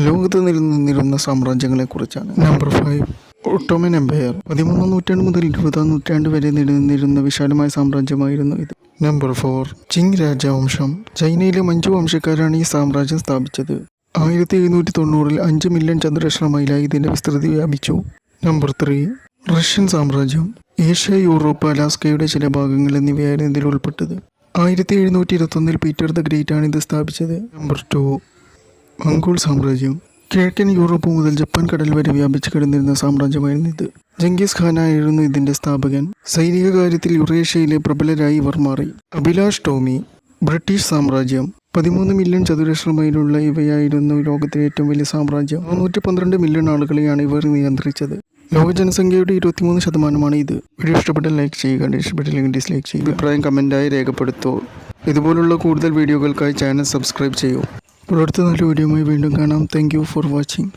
ലോകത്ത് നിലനിന്നിരുന്ന സാമ്രാജ്യങ്ങളെക്കുറിച്ചാണ്. Number 5, Ottoman empire. 13-ാം നൂറ്റാണ്ട് മുതൽ 20-ാം നൂറ്റാണ്ട് വരെ നിലനിന്നിരുന്ന വിശാലമായ സാമ്രാജ്യമായിരുന്നു ഇത്. നമ്പർ 4, ചിങ് രാജവംശം. ചൈനയിലെ മഞ്ചു വംശക്കാരാണ് ഈ സാമ്രാജ്യം സ്ഥാപിച്ചത്. 1790-ൽ 5 മില്യൺ ചതുരശ്ര മൈലായി ഇതിൻ്റെ വിസ്തൃതി വ്യാപിച്ചു. നമ്പർ 3, റഷ്യൻ സാമ്രാജ്യം. ഏഷ്യ, യൂറോപ്പ്, അലാസ്കയുടെ ചില ഭാഗങ്ങൾ എന്നിവയായിരുന്നു ഇതിൽ ഉൾപ്പെട്ടത്. 1721-ൽ പീറ്റർ ദ ഗ്രേറ്റ് ആണ് ഇത് സ്ഥാപിച്ചത്. നമ്പർ 2, മംഗോൾ സാമ്രാജ്യം. കിഴക്കൻ യൂറോപ്പ് മുതൽ ജപ്പാൻ കടൽ വരെ വ്യാപിച്ചു കിടന്നിരുന്ന സാമ്രാജ്യമായിരുന്നു ഇത്. ജംഗീസ് ഖാനായിരുന്നു ഇതിൻ്റെ സ്ഥാപകൻ. സൈനിക കാര്യത്തിൽ യുറേഷ്യയിലെ പ്രബലരായി ഇവർ മാറി. അഭിലാഷ് ടോമി. ബ്രിട്ടീഷ് സാമ്രാജ്യം. 13 മില്യൺ ചതുരശ്ര മൈലുള്ള ഇവയായിരുന്നു ലോകത്തിലെ ഏറ്റവും വലിയ സാമ്രാജ്യം. 412 മില്യൺ ആളുകളെയാണ് ഇവർ നിയന്ത്രിച്ചത്. ലോക ജനസംഖ്യയുടെ 23% ഇത്. വീഡിയോ ഇഷ്ടപ്പെട്ടാൽ ലൈക്ക് ചെയ്യുക, ഇഷ്ടപ്പെട്ടില്ലെങ്കിൽ ഡിസ്ലൈക്ക് ചെയ്യുക. അഭിപ്രായം കമൻറ്റായി രേഖപ്പെടുത്തൂ. ഇതുപോലുള്ള കൂടുതൽ വീഡിയോകൾക്കായി ചാനൽ സബ്സ്ക്രൈബ് ചെയ്യൂ. അടുത്ത നല്ല വീഡിയോയുമായി വീണ്ടും കാണാം. Thank you for watching.